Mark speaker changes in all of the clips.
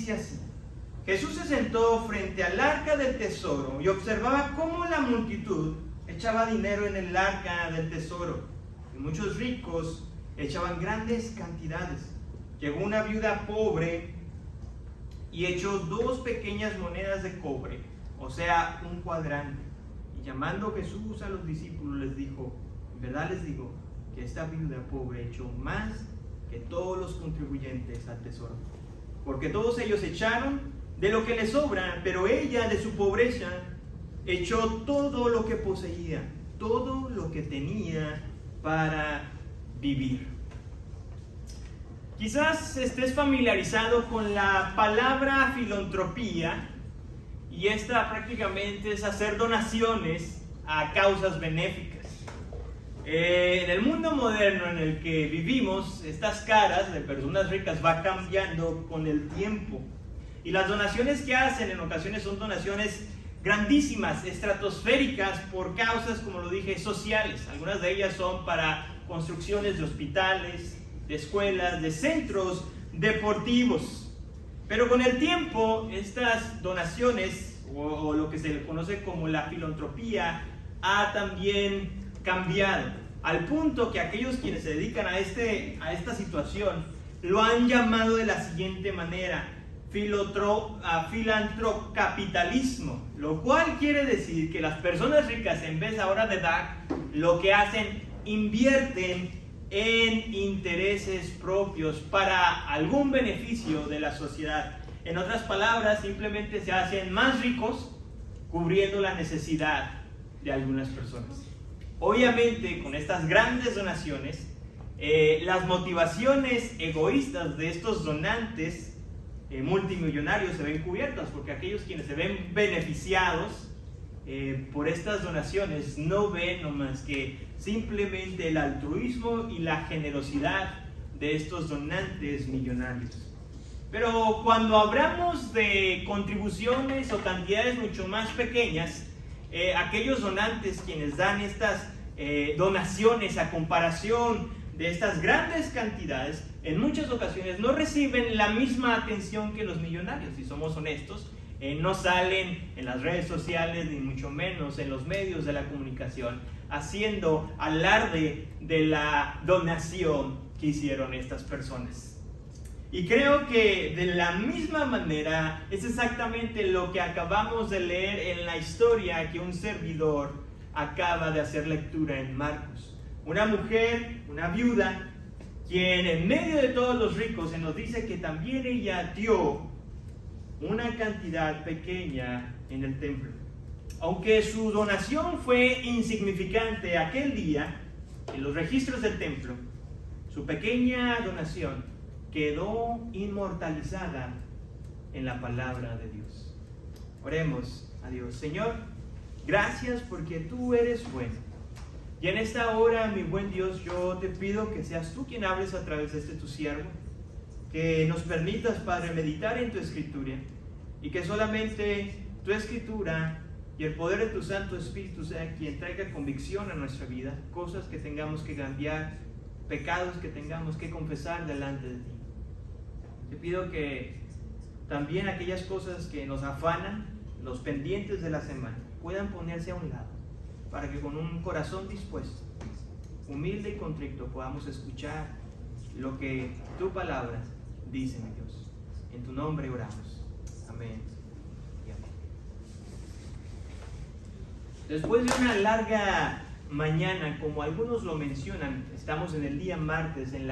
Speaker 1: dice así: Jesús se sentó frente al arca del tesoro y observaba cómo la multitud echaba dinero en el arca del tesoro, y muchos ricos echaban grandes cantidades. Llegó una viuda pobre y echó 2 pequeñas monedas de cobre, o sea, un cuadrante. Y llamando Jesús a los discípulos les dijo: en verdad les digo que esta viuda pobre echó más que todos los contribuyentes al tesoro, porque todos ellos echaron de lo que les sobra, pero ella de su pobreza echó todo lo que poseía, todo lo que tenía para vivir. Quizás estés familiarizado con la palabra filantropía, y esta prácticamente es hacer donaciones a causas benéficas. En el mundo moderno en el que vivimos, estas caras de personas ricas va cambiando con el tiempo, y las donaciones que hacen en ocasiones son donaciones grandísimas, estratosféricas, por causas, como lo dije, sociales. Algunas de ellas son para construcciones de hospitales, de escuelas, de centros deportivos. Pero con el tiempo, estas donaciones, o lo que se le conoce como la filantropía, ha también cambiado, al punto que aquellos quienes se dedican a esta situación lo han llamado de la siguiente manera: filantrocapitalismo, lo cual quiere decir que las personas ricas, en vez ahora de dar, lo que hacen, invierten en intereses propios para algún beneficio de la sociedad. En otras palabras, simplemente se hacen más ricos cubriendo la necesidad de algunas personas. Obviamente, con estas grandes donaciones, las motivaciones egoístas de estos donantes multimillonarios se ven cubiertas, porque aquellos quienes se ven beneficiados por estas donaciones no ven nomás que simplemente el altruismo y la generosidad de estos donantes millonarios. Pero cuando hablamos de contribuciones o cantidades mucho más pequeñas, aquellos donantes quienes dan estas donaciones a comparación de estas grandes cantidades, en muchas ocasiones no reciben la misma atención que los millonarios. Si somos honestos, no salen en las redes sociales, ni mucho menos en los medios de la comunicación, haciendo alarde de la donación que hicieron estas personas. Y creo que de la misma manera es exactamente lo que acabamos de leer en la historia que un servidor acaba de hacer lectura en Marcos. Una mujer, una viuda, quien en medio de todos los ricos se nos dice que también ella dio una cantidad pequeña en el templo. Aunque su donación fue insignificante aquel día en los registros del templo, su pequeña donación quedó inmortalizada en la palabra de Dios. Oremos a Dios. Señor, gracias porque tú eres bueno. Y en esta hora, mi buen Dios, yo te pido que seas tú quien hables a través de tu siervo, que nos permitas, Padre, meditar en tu escritura, y que solamente tu escritura y el poder de tu Santo Espíritu sea quien traiga convicción a nuestra vida, cosas que tengamos que cambiar, pecados que tengamos que confesar delante de ti. Te pido que también aquellas cosas que nos afanan, los pendientes de la semana, puedan ponerse a un lado, para que con un corazón dispuesto, humilde y contrito, podamos escuchar lo que tu palabra dice, mi Dios. En tu nombre oramos. Amén y amén. Después de una larga mañana, como algunos lo mencionan, estamos en el día martes, en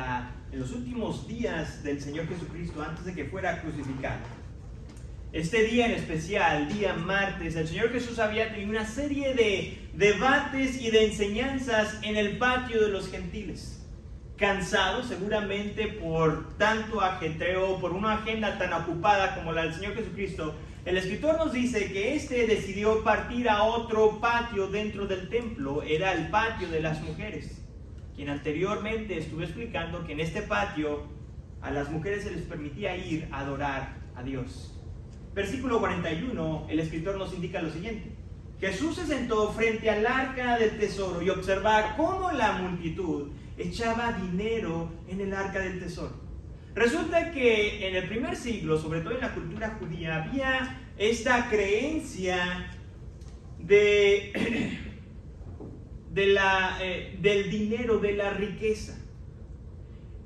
Speaker 1: los últimos días del Señor Jesucristo antes de que fuera crucificado. Este día en especial, día martes, el Señor Jesús había tenido una serie de debates y de enseñanzas en el patio de los gentiles. Cansado seguramente por tanto ajetreo, por una agenda tan ocupada como la del Señor Jesucristo, el escritor nos dice que decidió partir a otro patio dentro del templo. Era el patio de las mujeres, quien anteriormente estuve explicando que en este patio a las mujeres se les permitía ir a adorar a Dios. Versículo 41, el escritor nos indica lo siguiente: Jesús se sentó frente al arca del tesoro y observaba cómo la multitud echaba dinero en el arca del tesoro. Resulta que en el primer siglo, sobre todo en la cultura judía, había esta creencia del dinero, de la riqueza.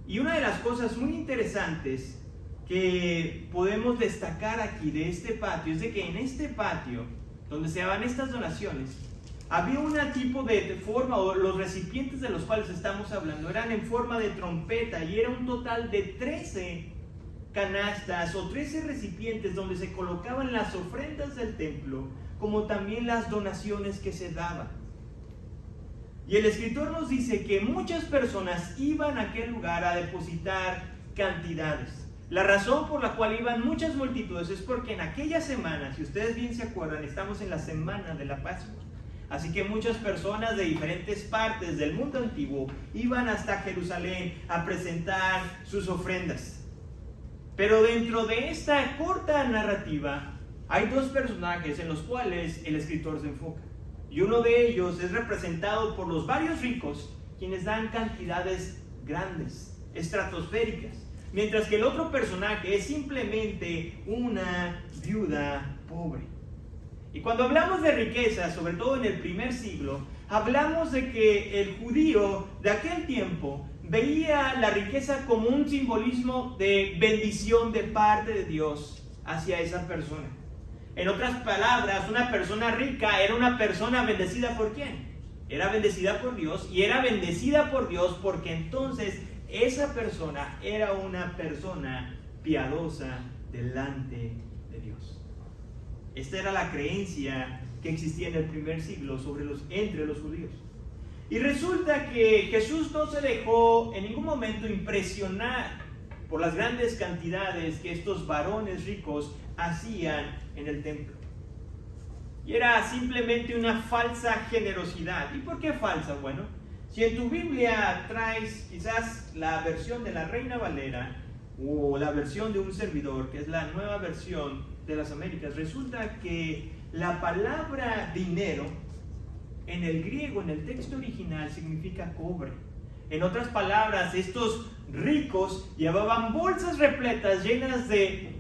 Speaker 1: Y una de las cosas muy interesantes que podemos destacar aquí de este patio es de que en este patio, donde se daban estas donaciones, había un tipo de forma, o los recipientes de los cuales estamos hablando eran en forma de trompeta, y era un total de 13 canastas o 13 recipientes donde se colocaban las ofrendas del templo, como también las donaciones que se daban. Y el escritor nos dice que muchas personas iban a aquel lugar a depositar cantidades. La razón por la cual iban muchas multitudes es porque en aquella semana, si ustedes bien se acuerdan, estamos en la semana de la Pascua. Así que muchas personas de diferentes partes del mundo antiguo iban hasta Jerusalén a presentar sus ofrendas. Pero dentro de esta corta narrativa hay dos personajes en los cuales el escritor se enfoca. Y uno de ellos es representado por los varios ricos, quienes dan cantidades grandes, estratosféricas. Mientras que el otro personaje es simplemente una viuda pobre. Y cuando hablamos de riqueza, sobre todo en el primer siglo, hablamos de que el judío de aquel tiempo veía la riqueza como un simbolismo de bendición de parte de Dios hacia esa persona. En otras palabras, una persona rica era una persona bendecida ¿por quién? Era bendecida por Dios, y era bendecida por Dios porque entonces esa persona era una persona piadosa delante de Dios. Esta era la creencia que existía en el primer siglo entre los judíos. Y resulta que Jesús no se dejó en ningún momento impresionar por las grandes cantidades que estos varones ricos hacían en el templo. Y era simplemente una falsa generosidad. ¿Y por qué falsa? Bueno, si en tu Biblia traes quizás la versión de la Reina Valera o la versión de un servidor, que es la Nueva Versión de las Américas, resulta que la palabra dinero en el griego, en el texto original, significa cobre. En otras palabras, estos ricos llevaban bolsas repletas llenas de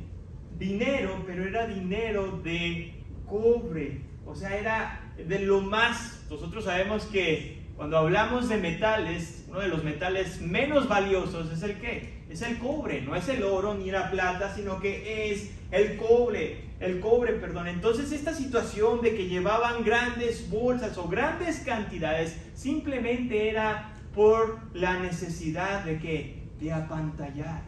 Speaker 1: dinero, pero era dinero de cobre. O sea, era de lo más. Nosotros sabemos que cuando hablamos de metales, uno de los metales menos valiosos es el ¿qué? Es el cobre, no es el oro ni la plata, sino que es el cobre. Entonces esta situación de que llevaban grandes bolsas o grandes cantidades simplemente era por la necesidad de ¿qué? De apantallar.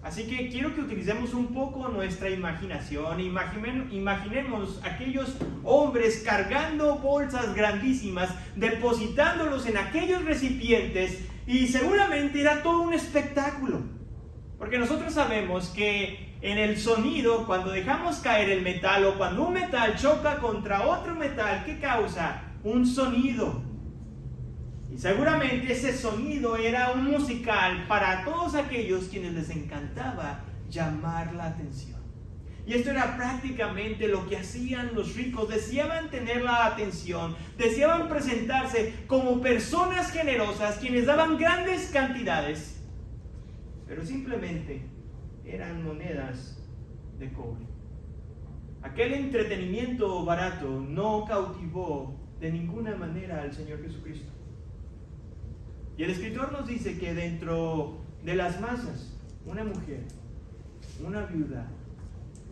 Speaker 1: Así que quiero que utilicemos un poco nuestra imaginación. Imaginemos aquellos hombres cargando bolsas grandísimas, depositándolos en aquellos recipientes, y seguramente era todo un espectáculo. Porque nosotros sabemos que en el sonido, cuando dejamos caer el metal o cuando un metal choca contra otro metal, ¿qué causa? Un sonido. Y seguramente ese sonido era un musical para todos aquellos quienes les encantaba llamar la atención. Y esto era prácticamente lo que hacían los ricos. Deseaban tener la atención, deseaban presentarse como personas generosas, quienes daban grandes cantidades, pero simplemente eran monedas de cobre. Aquel entretenimiento barato no cautivó de ninguna manera al Señor Jesucristo. Y el escritor nos dice que dentro de las masas, una mujer, una viuda,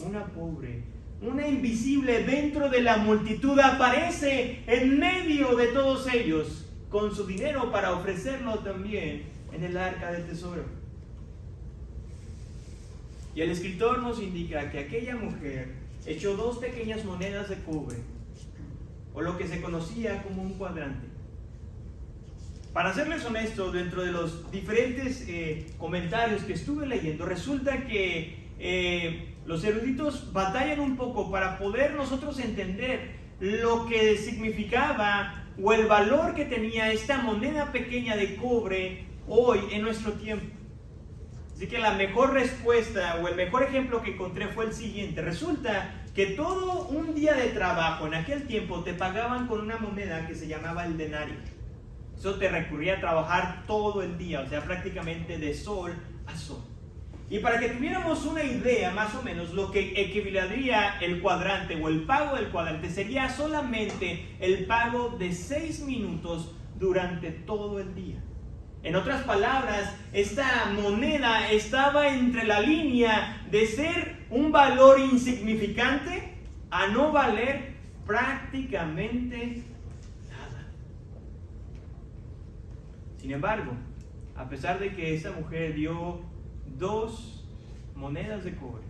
Speaker 1: una pobre, una invisible dentro de la multitud aparece en medio de todos ellos con su dinero para ofrecerlo también en el arca del tesoro. Y el escritor nos indica que aquella mujer echó 2 pequeñas monedas de cobre, o lo que se conocía como un cuadrante. Para serles honesto, dentro de los diferentes comentarios que estuve leyendo, resulta que los eruditos batallan un poco para poder nosotros entender lo que significaba o el valor que tenía esta moneda pequeña de cobre hoy en nuestro tiempo. Así que la mejor respuesta o el mejor ejemplo que encontré fue el siguiente. Resulta que todo un día de trabajo en aquel tiempo te pagaban con una moneda que se llamaba el denario. Eso te recurría a trabajar todo el día, o sea, prácticamente de sol pasó. Y para que tuviéramos una idea más o menos, lo que equivaldría el cuadrante o el pago del cuadrante sería solamente el pago de 6 minutos durante todo el día. En otras palabras, esta moneda estaba entre la línea de ser un valor insignificante a no valer prácticamente nada. Sin embargo, a pesar de que esa mujer dio 2 monedas de cobre,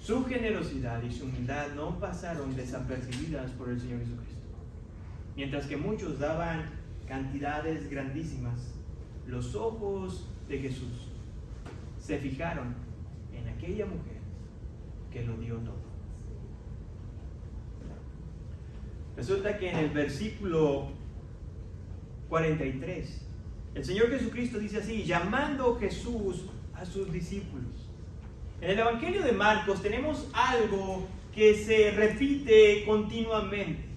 Speaker 1: su generosidad y su humildad no pasaron desapercibidas por el Señor Jesucristo. Mientras que muchos daban cantidades grandísimas, los ojos de Jesús se fijaron en aquella mujer que lo dio todo. Resulta que en el versículo 43, el Señor Jesucristo dice así, llamando Jesús a sus discípulos. En el Evangelio de Marcos tenemos algo que se repite continuamente.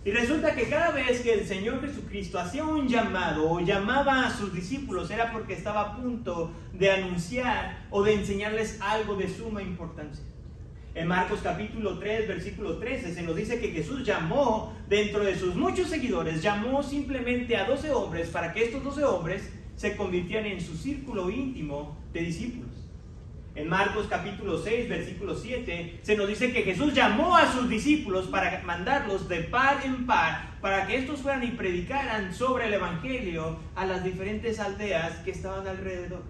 Speaker 1: Y resulta que cada vez que el Señor Jesucristo hacía un llamado o llamaba a sus discípulos era porque estaba a punto de anunciar o de enseñarles algo de suma importancia. En Marcos capítulo 3, versículo 13 se nos dice que Jesús llamó dentro de sus muchos seguidores, llamó simplemente a 12 hombres para que estos 12 hombres se convirtieran en su círculo íntimo de discípulos. En Marcos capítulo 6, versículo 7, se nos dice que Jesús llamó a sus discípulos para mandarlos de par en par, para que estos fueran y predicaran sobre el Evangelio a las diferentes aldeas que estaban alrededor.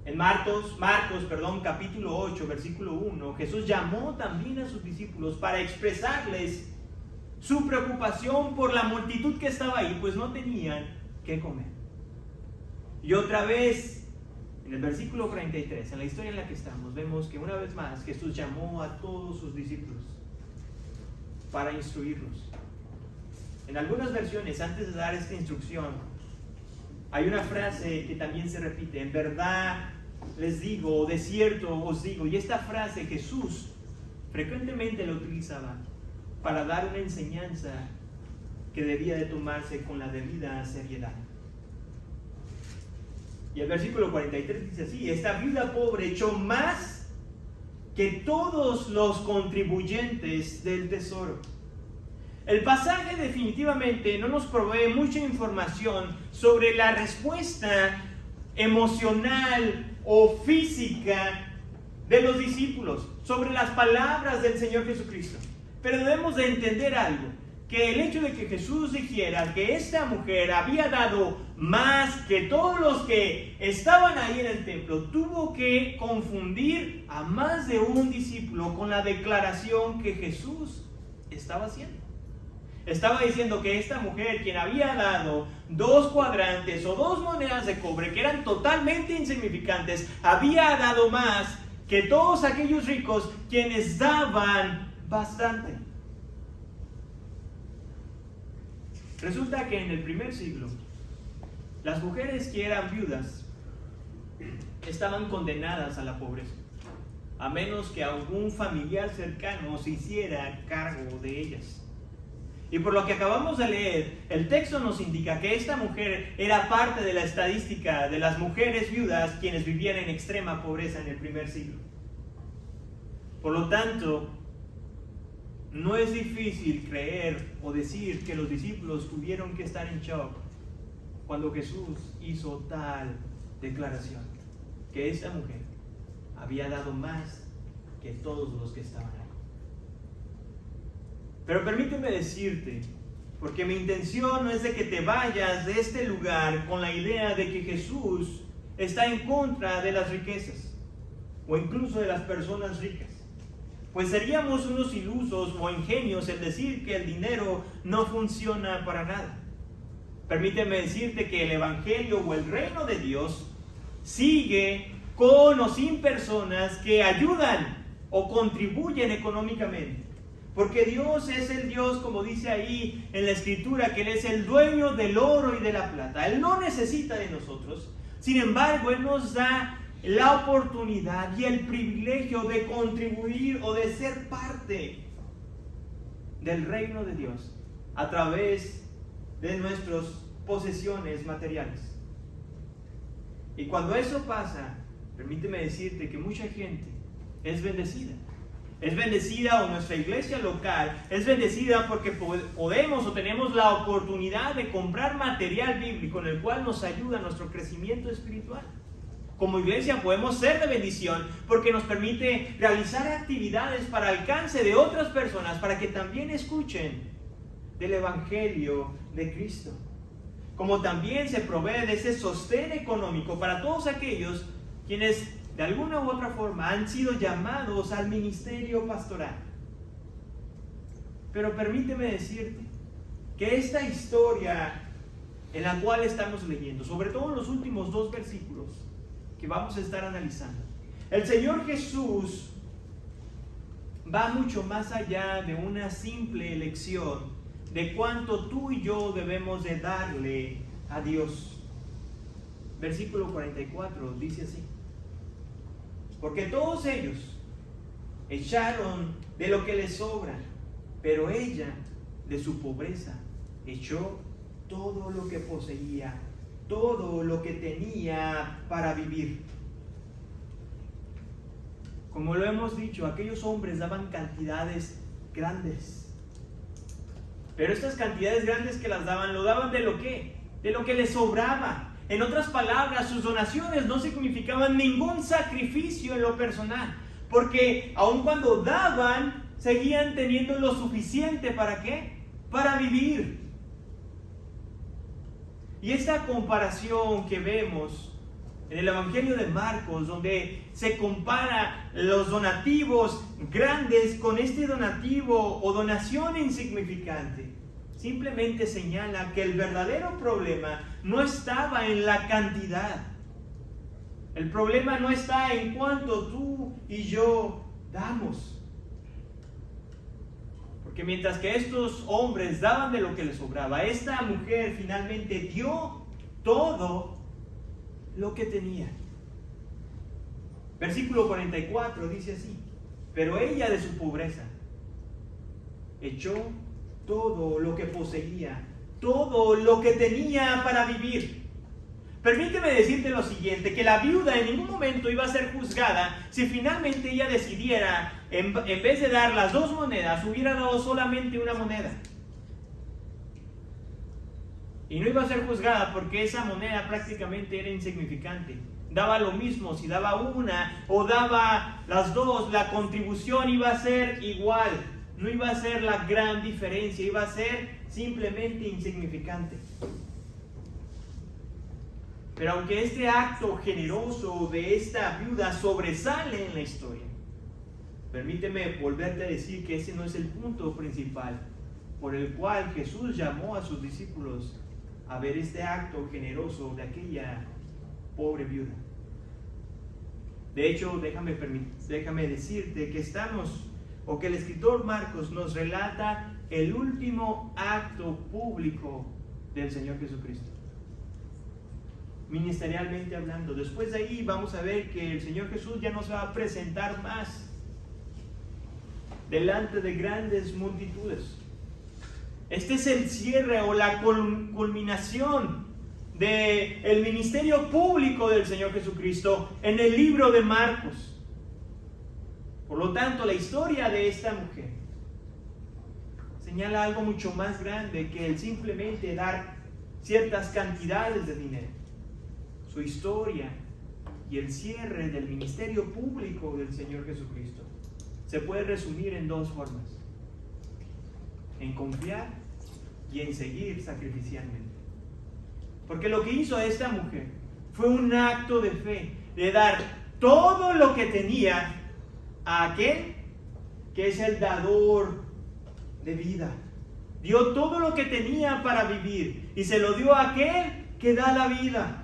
Speaker 1: En Marcos, capítulo 8, versículo 1, Jesús llamó también a sus discípulos para expresarles su preocupación por la multitud que estaba ahí, pues no tenían qué comer. Y otra vez, en el versículo 43, en la historia en la que estamos, vemos que una vez más Jesús llamó a todos sus discípulos para instruirlos. En algunas versiones, antes de dar esta instrucción, hay una frase que también se repite, en verdad les digo, o de cierto os digo, y esta frase Jesús frecuentemente la utilizaba para dar una enseñanza que debía de tomarse con la debida seriedad. Y el versículo 43 dice así, esta viuda pobre echó más que todos los contribuyentes del tesoro. El pasaje definitivamente no nos provee mucha información sobre la respuesta emocional o física de los discípulos, sobre las palabras del Señor Jesucristo. Pero debemos de entender algo, que el hecho de que Jesús dijera que esta mujer había dado más que todos los que estaban ahí en el templo, tuvo que confundir a más de un discípulo con la declaración que Jesús estaba haciendo. Estaba diciendo que esta mujer, quien había dado 2 cuadrantes o 2 monedas de cobre, que eran totalmente insignificantes, había dado más que todos aquellos ricos quienes daban bastante. Resulta que en el primer siglo, las mujeres que eran viudas estaban condenadas a la pobreza, a menos que algún familiar cercano se hiciera cargo de ellas. Y por lo que acabamos de leer, el texto nos indica que esta mujer era parte de la estadística de las mujeres viudas quienes vivían en extrema pobreza en el primer siglo. Por lo tanto, no es difícil creer o decir que los discípulos tuvieron que estar en shock cuando Jesús hizo tal declaración, que esta mujer había dado más que todos los que estaban ahí. Pero permíteme decirte, porque mi intención no es de que te vayas de este lugar con la idea de que Jesús está en contra de las riquezas o incluso de las personas ricas. Pues seríamos unos ilusos o ingenios en decir que el dinero no funciona para nada. Permíteme decirte que el Evangelio o el reino de Dios sigue con o sin personas que ayudan o contribuyen económicamente. Porque Dios es el Dios, como dice ahí en la Escritura, que Él es el dueño del oro y de la plata. Él no necesita de nosotros. Sin embargo, Él nos da la oportunidad y el privilegio de contribuir o de ser parte del reino de Dios a través de nuestras posesiones materiales. Y cuando eso pasa, permíteme decirte que mucha gente es bendecida. Es bendecida, o nuestra iglesia local es bendecida porque podemos o tenemos la oportunidad de comprar material bíblico en el cual nos ayuda a nuestro crecimiento espiritual. Como iglesia podemos ser de bendición porque nos permite realizar actividades para alcance de otras personas para que también escuchen del Evangelio de Cristo. Como también se provee de ese sostén económico para todos aquellos quienes de alguna u otra forma han sido llamados al ministerio pastoral. Pero permíteme decirte que esta historia en la cual estamos leyendo, sobre todo en los últimos 2 versículos que vamos a estar analizando, el Señor Jesús va mucho más allá de una simple elección de cuánto tú y yo debemos de darle a Dios. Versículo 44 dice así: porque todos ellos echaron de lo que les sobra, pero ella de su pobreza echó todo lo que poseía, todo lo que tenía para vivir. Como lo hemos dicho, aquellos hombres daban cantidades grandes. Pero estas cantidades grandes que las daban, ¿lo daban de lo qué? De lo que les sobraba. En otras palabras, sus donaciones no significaban ningún sacrificio en lo personal, porque aun cuando daban, seguían teniendo lo suficiente ¿para qué? Para vivir. Y esta comparación que vemos en el Evangelio de Marcos, donde se compara los donativos grandes con este donativo o donación insignificante, simplemente señala que el verdadero problema no estaba en la cantidad. El problema no está en cuánto tú y yo damos. Porque mientras que estos hombres daban de lo que les sobraba, esta mujer finalmente dio todo lo que tenía. Versículo 44 dice así: pero ella de su pobreza echó todo lo que poseía, todo lo que tenía para vivir. Permíteme decirte lo siguiente, que la viuda en ningún momento iba a ser juzgada si finalmente ella decidiera, en vez de dar las 2 monedas, hubiera dado solamente una moneda. Y no iba a ser juzgada porque esa moneda prácticamente era insignificante. Daba lo mismo si daba una o daba las 2, la contribución iba a ser igual. No iba a ser la gran diferencia, iba a ser simplemente insignificante. Pero aunque este acto generoso de esta viuda sobresale en la historia, permíteme volverte a decir que ese no es el punto principal por el cual Jesús llamó a sus discípulos a ver este acto generoso de aquella pobre viuda. De hecho, déjame decirte que que el escritor Marcos nos relata el último acto público del Señor Jesucristo, ministerialmente hablando. Después de ahí vamos a ver que el Señor Jesús ya no se va a presentar más delante de grandes multitudes. Este es el cierre o la culminación del ministerio público del Señor Jesucristo en el libro de Marcos. Por lo tanto, la historia de esta mujer señala algo mucho más grande que el simplemente dar ciertas cantidades de dinero. Su historia y el cierre del ministerio público del Señor Jesucristo se puede resumir en 2 formas: en confiar y en seguir sacrificialmente. Porque lo que hizo esta mujer fue un acto de fe, de dar todo lo que tenía a aquel que es el dador de vida. Dio todo lo que tenía para vivir y se lo dio a aquel que da la vida.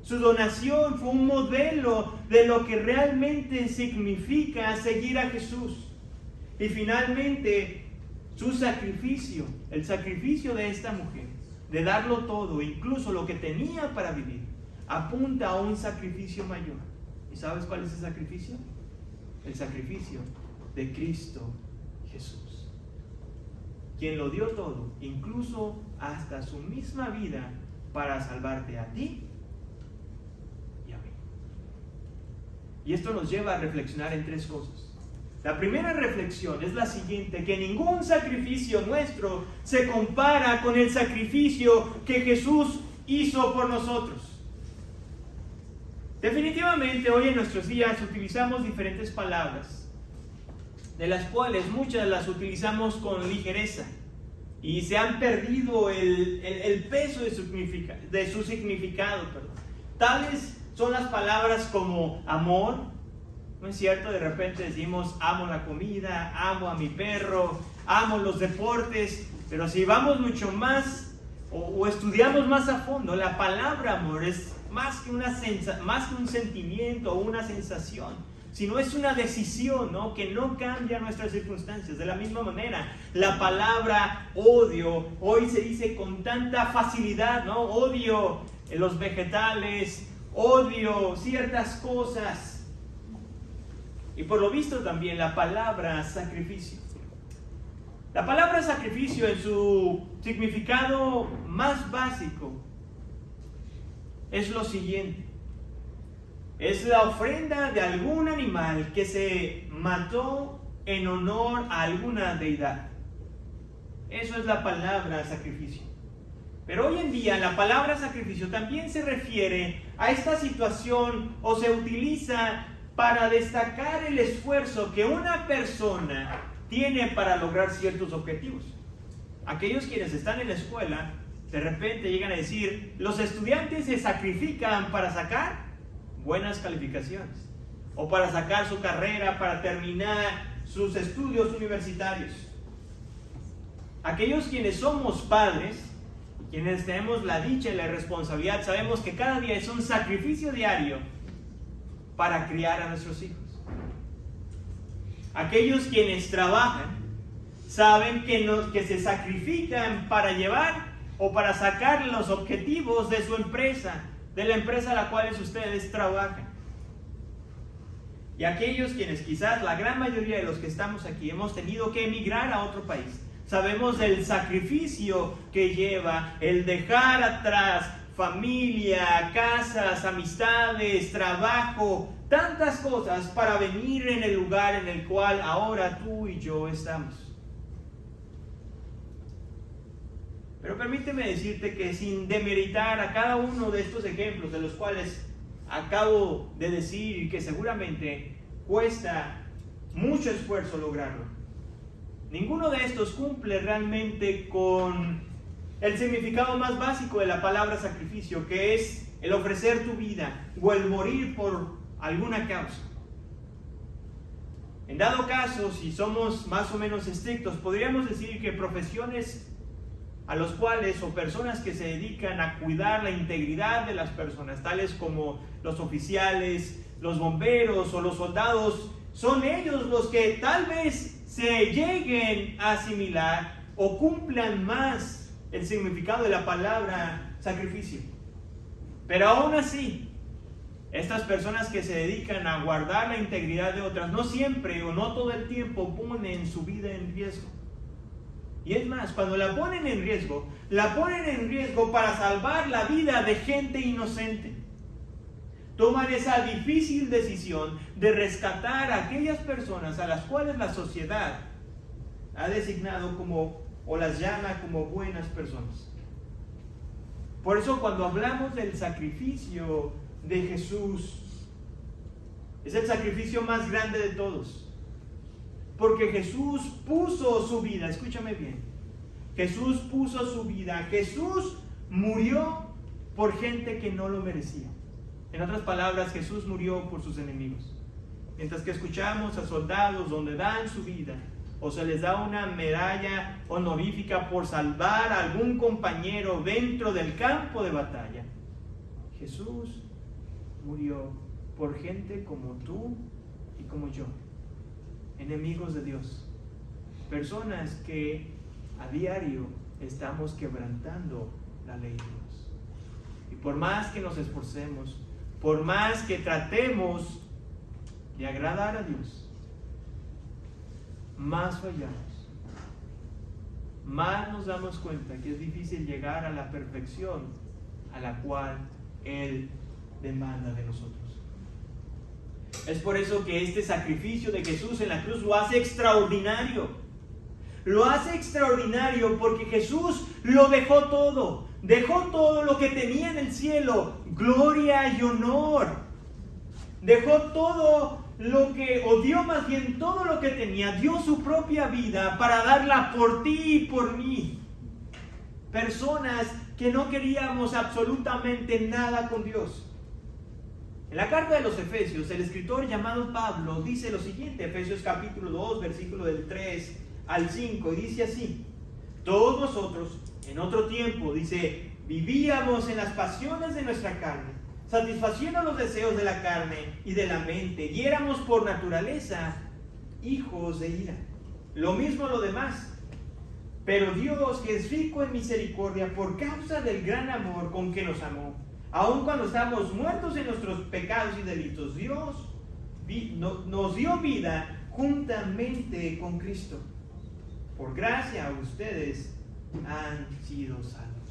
Speaker 1: Su donación fue un modelo de lo que realmente significa seguir a Jesús. Y finalmente, su sacrificio, el sacrificio de esta mujer, de darlo todo, incluso lo que tenía para vivir, apunta a un sacrificio mayor. ¿Y sabes cuál es ese sacrificio? El sacrificio de Cristo Jesús, quien lo dio todo, incluso hasta su misma vida, para salvarte a ti Y esto nos lleva a reflexionar en 3 cosas. La primera reflexión es la siguiente: que ningún sacrificio nuestro se compara con el sacrificio que Jesús hizo por nosotros. Definitivamente hoy en nuestros días utilizamos diferentes palabras, de las cuales muchas las utilizamos con ligereza y se han perdido el peso de su significado. Tales son las palabras como amor, ¿no es cierto? De repente decimos amo la comida, amo a mi perro, amo los deportes, pero si vamos mucho más o estudiamos más a fondo, la palabra amor es más que un sentimiento o una sensación, sino es una decisión, ¿no? Que no cambia nuestras circunstancias. De la misma manera, la palabra odio hoy se dice con tanta facilidad, ¿no? Odio los vegetales, odio ciertas cosas. Y por lo visto también la palabra sacrificio. La palabra sacrificio en su significado más básico es lo siguiente: es la ofrenda de algún animal que se mató en honor a alguna deidad. Eso es la palabra sacrificio. Pero hoy en día la palabra sacrificio también se refiere a esta situación, o se utiliza para destacar el esfuerzo que una persona tiene para lograr ciertos objetivos. Aquellos quienes están en la escuela de repente llegan a decir: los estudiantes se sacrifican para sacar buenas calificaciones, o para sacar su carrera, para terminar sus estudios universitarios. Aquellos quienes somos padres, quienes tenemos la dicha y la responsabilidad, sabemos que cada día es un sacrificio diario para criar a nuestros hijos. Aquellos quienes trabajan saben que se sacrifican para llevar o para sacar los objetivos de su empresa, de la empresa a la cual ustedes trabajan. Y aquellos quienes, quizás la gran mayoría de los que estamos aquí, hemos tenido que emigrar a otro país, sabemos del sacrificio que lleva el dejar atrás familia, casas, amistades, trabajo, tantas cosas para venir en el lugar en el cual ahora tú y yo estamos. Pero permíteme decirte que, sin demeritar a cada uno de estos ejemplos de los cuales acabo de decir, y que seguramente cuesta mucho esfuerzo lograrlo, ninguno de estos cumple realmente con el significado más básico de la palabra sacrificio, que es el ofrecer tu vida o el morir por alguna causa. En dado caso, si somos más o menos estrictos, podríamos decir que profesiones a los cuales, o personas que se dedican a cuidar la integridad de las personas, tales como los oficiales, los bomberos o los soldados, son ellos los que tal vez se lleguen a asimilar o cumplan más el significado de la palabra sacrificio. Pero aún así, estas personas que se dedican a guardar la integridad de otras, no siempre o no todo el tiempo ponen su vida en riesgo. Y es más, cuando la ponen en riesgo para salvar la vida de gente inocente. Toman esa difícil decisión de rescatar a aquellas personas a las cuales la sociedad ha designado como, o las llama como, buenas personas. Por eso, cuando hablamos del sacrificio de Jesús, es el sacrificio más grande de todos. Porque Jesús puso su vida, escúchame bien, Jesús puso su vida, Jesús murió por gente que no lo merecía. En otras palabras, Jesús murió por sus enemigos. Mientras que escuchamos a soldados donde dan su vida, o se les da una medalla honorífica por salvar a algún compañero dentro del campo de batalla, Jesús murió por gente como tú y como yo, enemigos de Dios, personas que a diario estamos quebrantando la ley de Dios. Y por más que nos esforcemos, por más que tratemos de agradar a Dios, más fallamos, más nos damos cuenta que es difícil llegar a la perfección a la cual Él demanda de nosotros. Es por eso que este sacrificio de Jesús en la cruz lo hace extraordinario. Lo hace extraordinario porque Jesús lo dejó todo. Dejó todo lo que tenía en el cielo, gloria y honor. Dejó todo lo que, o dio más bien todo lo que tenía, dio su propia vida para darla por ti y por mí. Personas que no queríamos absolutamente nada con Dios. En la carta de los Efesios, el escritor llamado Pablo dice lo siguiente, Efesios capítulo 2, versículo del 3 al 5, y dice así: todos nosotros, en otro tiempo, dice, vivíamos en las pasiones de nuestra carne, satisfaciendo los deseos de la carne y de la mente, y éramos por naturaleza hijos de ira. Lo mismo lo demás. Pero Dios, que es rico en misericordia, por causa del gran amor con que nos amó, aun cuando estábamos muertos en nuestros pecados y delitos, Dios nos dio vida juntamente con Cristo. Por gracia ustedes han sido salvos.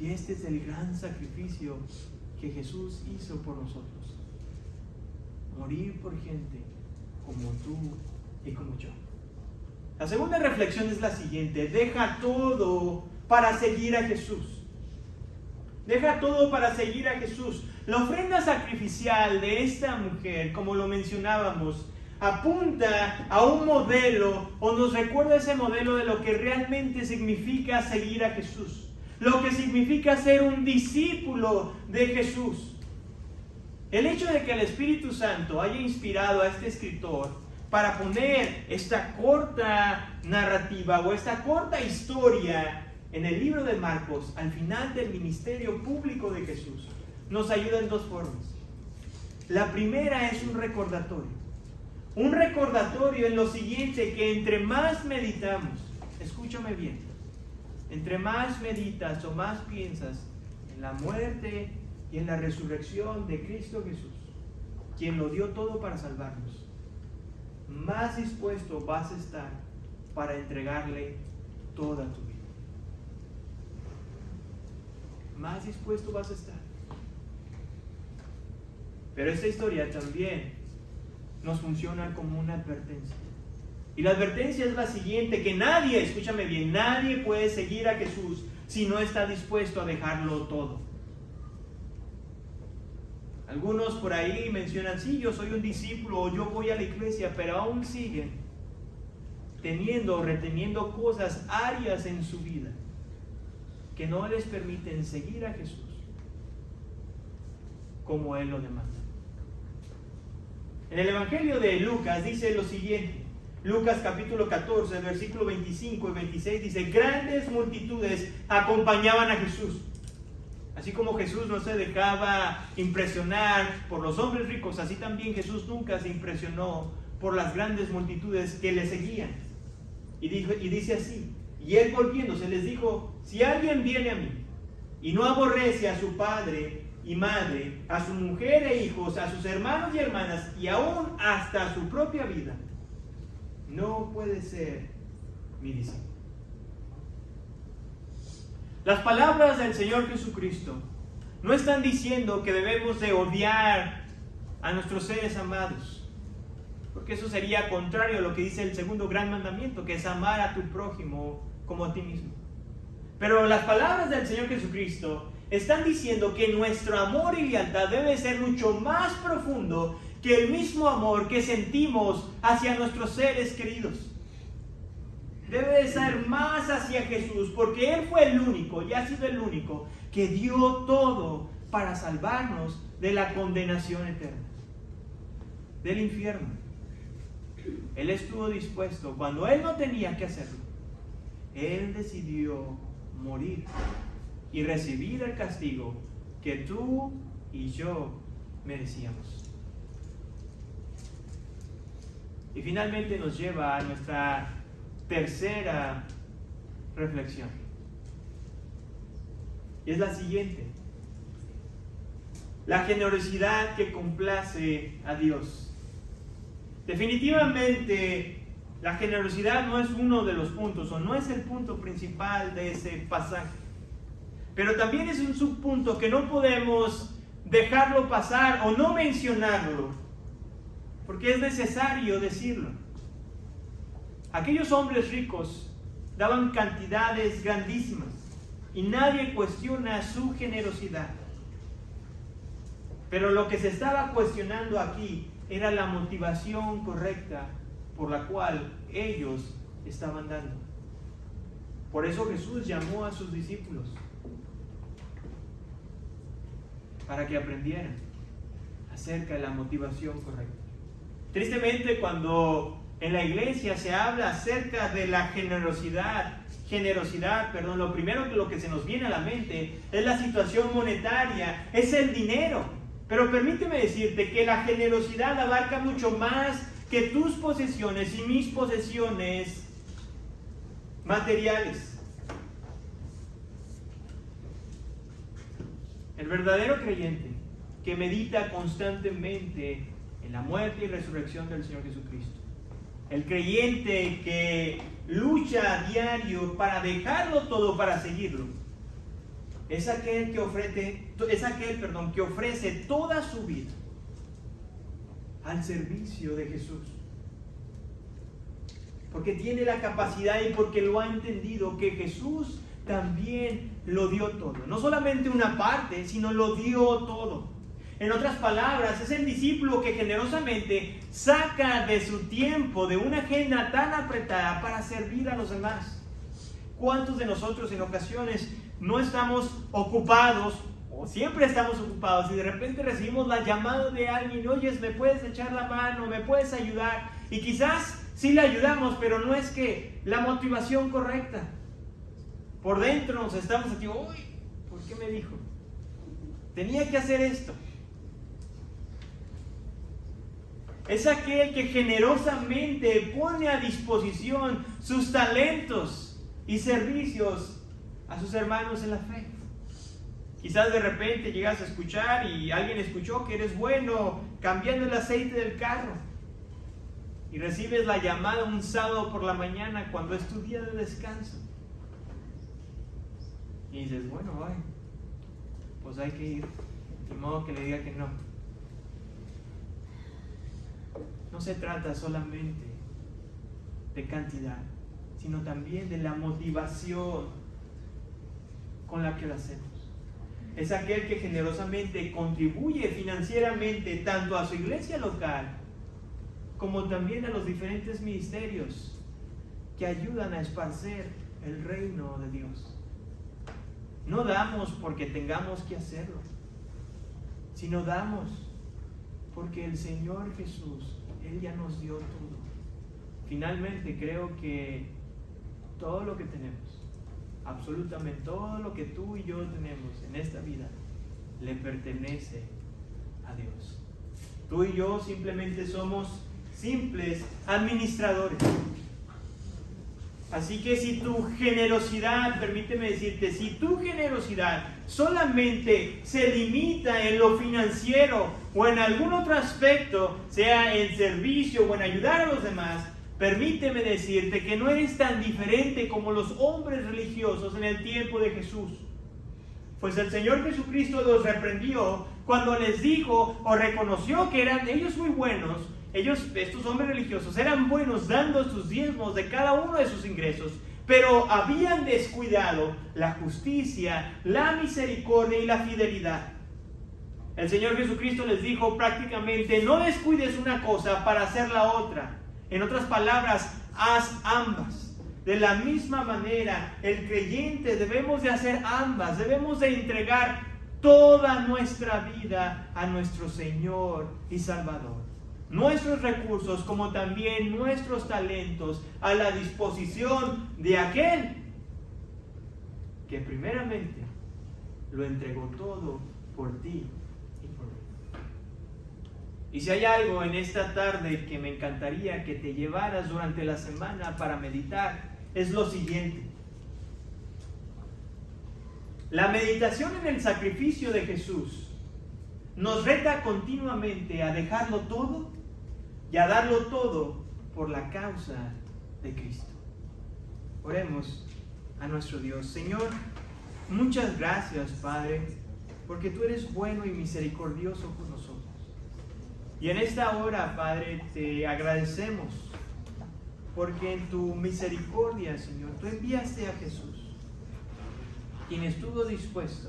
Speaker 1: Y este es el gran sacrificio que Jesús hizo por nosotros. Morir por gente como tú y como yo. La segunda reflexión es la siguiente: deja todo para seguir a Jesús. Deja todo para seguir a Jesús. La ofrenda sacrificial de esta mujer, como lo mencionábamos, apunta a un modelo o nos recuerda ese modelo de lo que realmente significa seguir a Jesús. Lo que significa ser un discípulo de Jesús. El hecho de que el Espíritu Santo haya inspirado a este escritor para poner esta corta narrativa o esta corta historia en el libro de Marcos, al final del ministerio público de Jesús, nos ayuda en dos formas. La primera es un recordatorio. Un recordatorio en lo siguiente, que entre más meditamos, escúchame bien, entre más meditas o más piensas en la muerte y en la resurrección de Cristo Jesús, quien lo dio todo para salvarnos, más dispuesto vas a estar para entregarle toda tu vida. Más dispuesto vas a estar. Pero esta historia también nos funciona como una advertencia. Y la advertencia es la siguiente: que nadie, escúchame bien, nadie puede seguir a Jesús si no está dispuesto a dejarlo todo. Algunos por ahí mencionan, sí, yo soy un discípulo o yo voy a la iglesia, pero aún siguen teniendo o reteniendo cosas, áreas en su vida que no les permiten seguir a Jesús como Él lo demanda. En el Evangelio de Lucas dice lo siguiente, Lucas capítulo 14, versículo 25 y 26 dice: grandes multitudes acompañaban a Jesús. Así como Jesús no se dejaba impresionar por los hombres ricos, así también Jesús nunca se impresionó por las grandes multitudes que le seguían. Y dice así: y él volviéndose les dijo: si alguien viene a mí y no aborrece a su padre y madre, a su mujer e hijos, a sus hermanos y hermanas, y aún hasta su propia vida, no puede ser mi discípulo. Las palabras del Señor Jesucristo no están diciendo que debemos de odiar a nuestros seres amados, porque eso sería contrario a lo que dice el segundo gran mandamiento, que es amar a tu prójimo como a ti mismo. Pero las palabras del Señor Jesucristo están diciendo que nuestro amor y lealtad debe ser mucho más profundo que el mismo amor que sentimos hacia nuestros seres queridos. Debe de ser más hacia Jesús, porque Él fue el único, y ha sido el único, que dio todo para salvarnos de la condenación eterna, del infierno. Él estuvo dispuesto, cuando Él no tenía que hacerlo, Él decidió morir y recibir el castigo que tú y yo merecíamos. Y finalmente nos lleva a nuestra tercera reflexión. Y es la siguiente: la generosidad que complace a Dios. Definitivamente, la generosidad no es uno de los puntos, o no es el punto principal de ese pasaje. Pero también es un subpunto que no podemos dejarlo pasar o no mencionarlo porque es necesario decirlo. Aquellos hombres ricos daban cantidades grandísimas y nadie cuestiona su generosidad. Pero lo que se estaba cuestionando aquí era la motivación correcta por la cual ellos estaban dando. Por eso Jesús llamó a sus discípulos para que aprendieran acerca de la motivación correcta. Tristemente, cuando en la iglesia se habla acerca de la generosidad, lo primero que se nos viene a la mente es la situación monetaria, es el dinero. Pero permíteme decirte que la generosidad abarca mucho más que tus posesiones y mis posesiones materiales. El verdadero creyente que medita constantemente en la muerte y resurrección del Señor Jesucristo, el creyente que lucha a diario para dejarlo todo para seguirlo, es aquel que ofrece toda su vida al servicio de Jesús. Porque tiene la capacidad y porque lo ha entendido que Jesús también lo dio todo. No solamente una parte, sino lo dio todo. En otras palabras, es el discípulo que generosamente saca de su tiempo, de una agenda tan apretada, para servir a los demás. ¿Cuántos de nosotros en ocasiones no estamos ocupados, o siempre estamos ocupados, y de repente recibimos la llamada de alguien: oyes, ¿me puedes echar la mano? ¿Me puedes ayudar? Y quizás sí le ayudamos, pero no es que la motivación correcta. Por dentro nos estamos aquí: uy, ¿por qué me dijo? Tenía que hacer esto. Es aquel que generosamente pone a disposición sus talentos y servicios a sus hermanos en la fe. Quizás de repente llegas a escuchar y alguien escuchó que eres bueno cambiando el aceite del carro, y recibes la llamada un sábado por la mañana cuando es tu día de descanso, y dices: bueno, pues hay que ir, de modo que le diga que no. No se trata solamente de cantidad, sino también de la motivación con la que lo hacemos. Es aquel que generosamente contribuye financieramente tanto a su iglesia local como también a los diferentes ministerios que ayudan a esparcer el reino de Dios. No damos porque tengamos que hacerlo, sino damos porque el Señor Jesús, Él ya nos dio todo. Finalmente creo que todo lo que tenemos, absolutamente todo lo que tú y yo tenemos en esta vida, le pertenece a Dios. Tú y yo simplemente somos simples administradores. Así que si tu generosidad, permíteme decirte, si tu generosidad solamente se limita en lo financiero o en algún otro aspecto, sea en servicio o en ayudar a los demás, permíteme decirte que no eres tan diferente como los hombres religiosos en el tiempo de Jesús. Pues el Señor Jesucristo los reprendió cuando les dijo o reconoció que eran ellos muy buenos. Estos hombres religiosos, eran buenos dando sus diezmos de cada uno de sus ingresos, pero habían descuidado la justicia, la misericordia y la fidelidad. El Señor Jesucristo les dijo prácticamente: no descuides una cosa para hacer la otra. En otras palabras, haz ambas. De la misma manera, el creyente debemos de hacer ambas. Debemos de entregar toda nuestra vida a nuestro Señor y Salvador. Nuestros recursos como también nuestros talentos a la disposición de aquel que primeramente lo entregó todo por ti y por mí. Y si hay algo en esta tarde que me encantaría que te llevaras durante la semana para meditar, es lo siguiente: la meditación en el sacrificio de Jesús nos reta continuamente a dejarlo todo y a darlo todo por la causa de Cristo. Oremos a nuestro Dios. Señor, muchas gracias, Padre, porque tú eres bueno y misericordioso con nosotros. Y en esta hora, Padre, te agradecemos porque en tu misericordia, Señor, tú enviaste a Jesús, quien estuvo dispuesto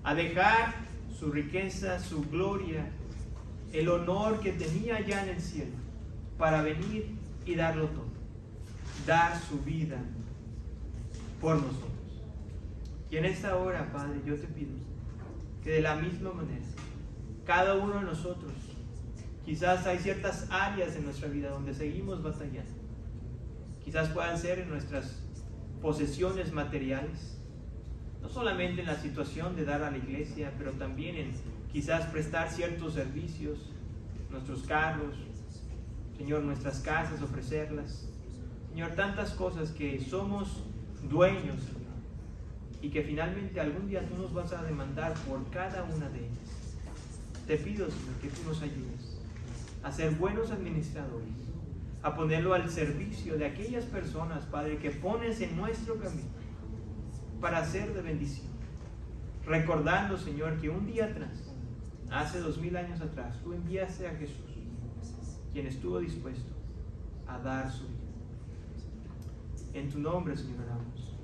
Speaker 1: a dejar su riqueza, su gloria, el honor que tenía ya en el cielo, para venir y darlo todo, dar su vida por nosotros. Y en esta hora, Padre, yo te pido que de la misma manera, cada uno de nosotros, quizás hay ciertas áreas en nuestra vida donde seguimos batallando. Quizás puedan ser en nuestras posesiones materiales, no solamente en la situación de dar a la iglesia, pero también en quizás prestar ciertos servicios, nuestros carros, Señor, nuestras casas, ofrecerlas. Señor, tantas cosas que somos dueños, Señor, y que finalmente algún día tú nos vas a demandar por cada una de ellas. Te pido, Señor, que tú nos ayudes a ser buenos administradores, a ponerlo al servicio de aquellas personas, Padre, que pones en nuestro camino para ser de bendición. Recordando, Señor, que un día atrás, hace 2000 años atrás, tú enviaste a Jesús, quien estuvo dispuesto a dar su vida. En tu nombre, Señor, oramos.